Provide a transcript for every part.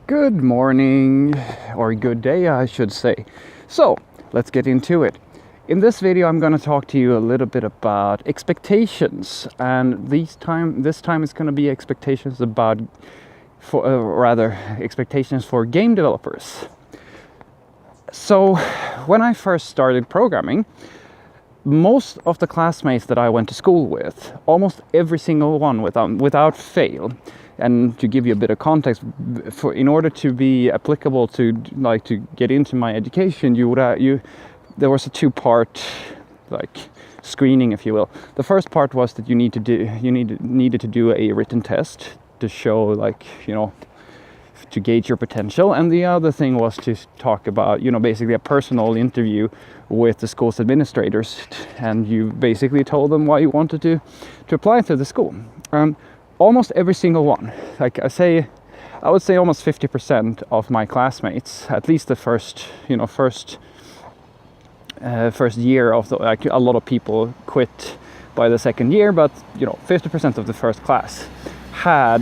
Good morning, or good day I should say. So, let's get into it. In this video I'm going to talk to you a little bit about expectations, and this time it's going to be expectations about, expectations for game developers. So, when I first started programming, most of the classmates that I went to school with, almost every single one without fail, and to give you a bit of context, in order to be applicable to get into my education, there was a two-part screening, if you will. The first part was that you needed to do a written test to show to gauge your potential, and the other thing was to talk about basically a personal interview with the school's administrators, and you basically told them why you wanted to apply to the school. Almost every single one, I would say almost 50% of my classmates, at least the first year of a lot of people quit by the second year, but 50% of the first class had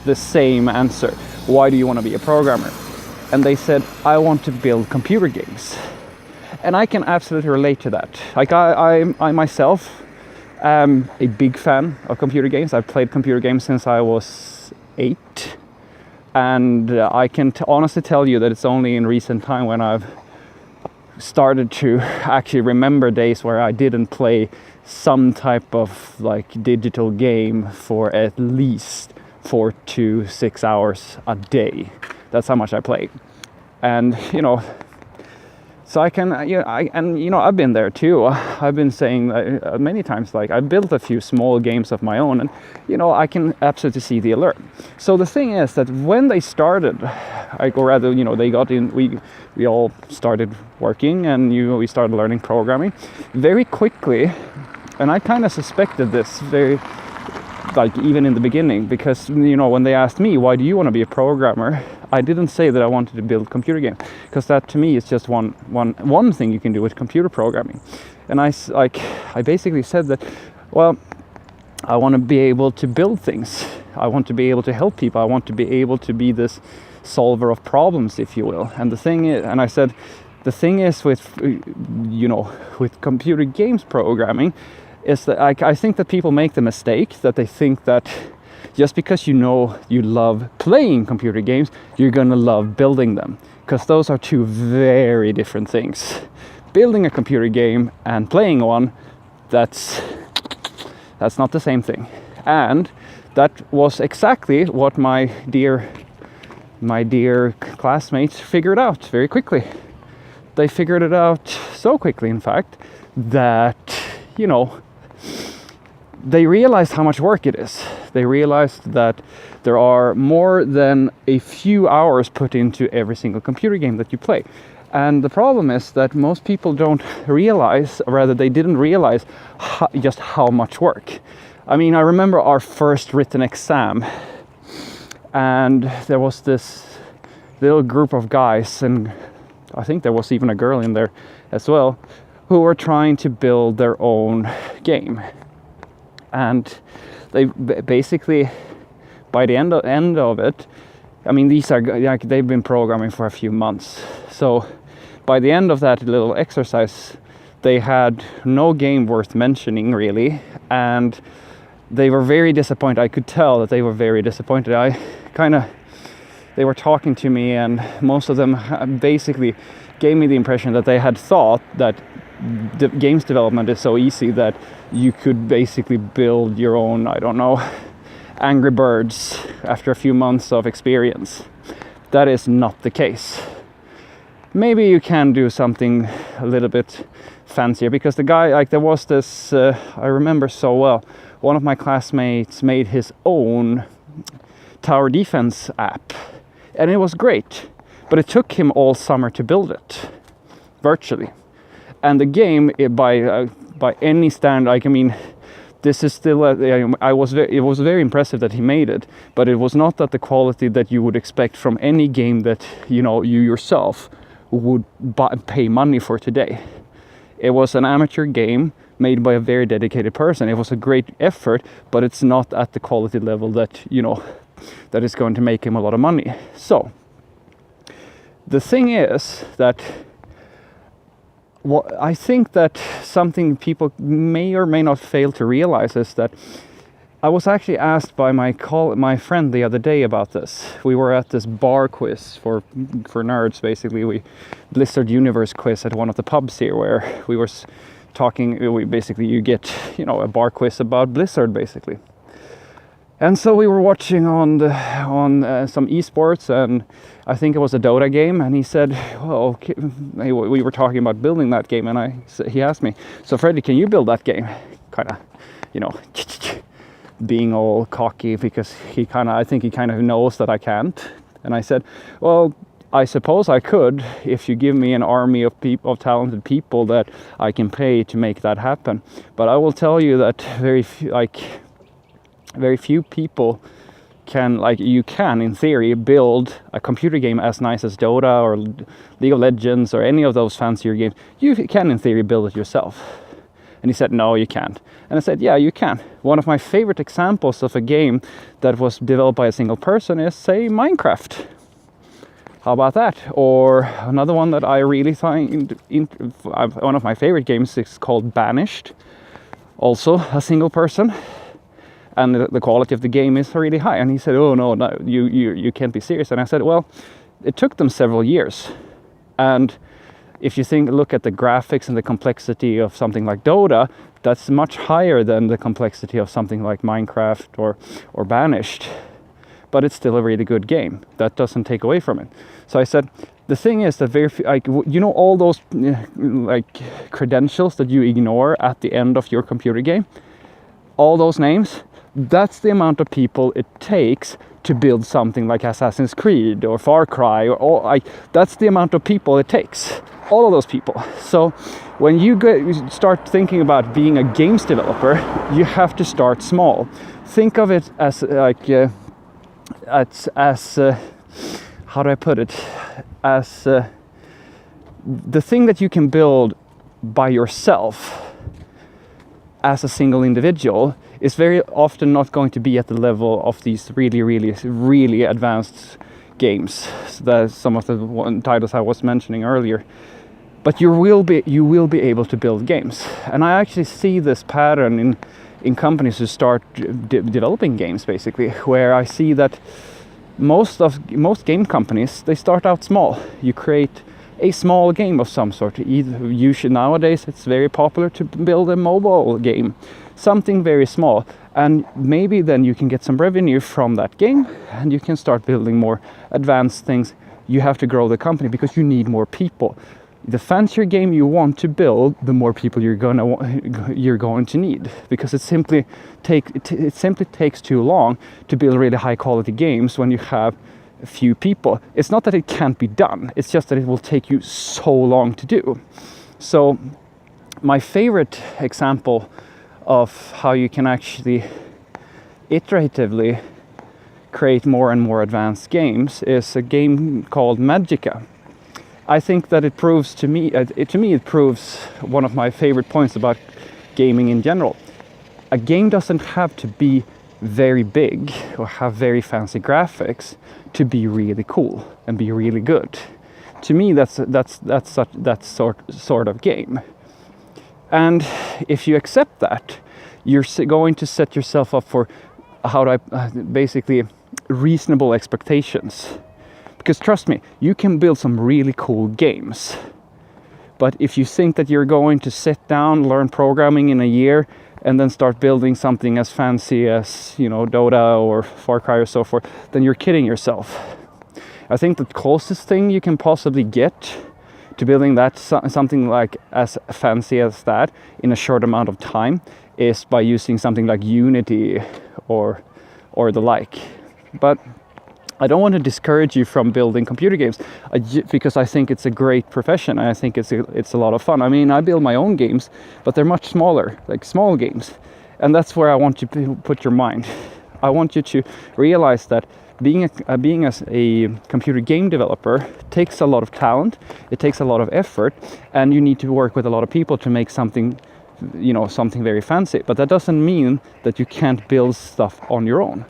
the same answer. Why do you want to be a programmer? And they said, I want to build computer games. And I can absolutely relate to that. I myself am a big fan of computer games. I've played computer games since I was 8. And I can honestly tell you that it's only in recent time when I've started to actually remember days where I didn't play some type of digital game for at least 4 to 6 hours a day. That's how much I play. And so I can, I've been there too. I've been saying many times, I built a few small games of my own, and I can absolutely see the alert. So the thing is that when they started, they got in, we all started working, and we started learning programming very quickly. And I kind of suspected this even in the beginning, because when they asked me, why do you want to be a programmer, I didn't say that I wanted to build computer games, because that to me is just one thing you can do with computer programming. And I basically said that, well, I want to be able to build things. I want to be able to help people. I want to be able to be this solver of problems, if you will. And the thing is with computer games programming is that I think that people make the mistake that they think that just because you love playing computer games, you're gonna love building them, because those are two very different things. Building a computer game and playing one, that's not the same thing. And that was exactly what my dear classmates figured out very quickly. They figured it out so quickly, in fact, that they realized how much work it is. They realized that there are more than a few hours put into every single computer game that you play. And the problem is that most people don't realize, or rather they didn't realize just how much work. I mean, I remember our first written exam, and there was this little group of guys, and I think there was even a girl in there as well, who were trying to build their own game. And they basically, by the end of it, I mean, they've been programming for a few months. So by the end of that little exercise, they had no game worth mentioning, really. And they were very disappointed. I could tell that they were very disappointed. They were talking to me, and most of them basically gave me the impression that they had thought that the games development is so easy that you could basically build your own, Angry Birds after a few months of experience. That is not the case. Maybe you can do something a little bit fancier, because the guy, there was this, I remember so well, one of my classmates made his own tower defense app, and it was great, but it took him all summer to build it, virtually. And the game, by any standard, this is still it was very impressive that he made it, but it was not at the quality that you would expect from any game that you yourself would pay money for today. It was an amateur game made by a very dedicated person. It was a great effort, but it's not at the quality level that that is going to make him a lot of money. So The thing is that I think that something people may or may not fail to realize is that I was actually asked by my friend the other day about this. We were at this bar quiz for nerds, basically. Blizzard Universe quiz at one of the pubs here, where we were talking. You get a bar quiz about Blizzard, basically. And so we were watching on some esports, and I think it was a Dota game. And he said, "Well, okay." We were talking about building that game, and he asked me, "So Freddie, can you build that game?" Kind of, being all cocky, because I think he kind of knows that I can't. And I said, "Well, I suppose I could if you give me an army of talented people that I can pay to make that happen. But I will tell you that very few people can, you can in theory build a computer game as nice as Dota or League of Legends or any of those fancier games. You can in theory build it yourself." And he said, "No, you can't." And I said, "Yeah, you can. One of my favorite examples of a game that was developed by a single person is, say, Minecraft. How about that? Or another one that I really find one of my favorite games is called Banished. Also a single person. And the quality of the game is really high." And he said, "Oh, no, you can't be serious." And I said, "Well, it took them several years. And if you look at the graphics and the complexity of something like Dota, that's much higher than the complexity of something like Minecraft or Banished. But it's still a really good game. That doesn't take away from it." So I said, the thing is that very few, all those credentials that you ignore at the end of your computer game, all those names, that's the amount of people it takes to build something like Assassin's Creed or Far Cry, that's the amount of people it takes. All of those people. So when you start thinking about being a games developer, you have to start small. Think of it as how do I put it? As the thing that you can build by yourself as a single individual is very often not going to be at the level of these really, really, really advanced games. So that's some of the titles I was mentioning earlier. But you will be able to build games. And I actually see this pattern in companies who start developing games, basically, where I see that most game companies, they start out small. You create a small game of some sort. Usually nowadays it's very popular to build a mobile game, something very small, and maybe then you can get some revenue from that game and you can start building more advanced things. You have to grow the company because you need more people. The fancier game you want to build, the more people you're going to need, because it simply takes too long to build really high quality games when you have a few people. It's not that it can't be done, it's just that it will take you so long to do. So my favorite example of how you can actually iteratively create more and more advanced games is a game called Magicka. I think that it proves to me it proves one of my favorite points about gaming in general. A game doesn't have to be very big or have very fancy graphics to be really cool and be really good. To me, that's sort of game. And if you accept that, you're going to set yourself up for basically reasonable expectations. Because trust me, you can build some really cool games. But if you think that you're going to sit down, learn programming in a year, and then start building something as fancy as, Dota or Far Cry or so forth, then you're kidding yourself. I think the closest thing you can possibly get to building that something like as fancy as that in a short amount of time is by using something like Unity or the like. But I don't want to discourage you from building computer games because I think it's a great profession and I think it's a lot of fun. I mean, I build my own games, but they're much smaller, like small games. And that's where I want you to put your mind. I want you to realize that being a computer game developer takes a lot of talent, it takes a lot of effort, and you need to work with a lot of people to make something very fancy. But that doesn't mean that you can't build stuff on your own.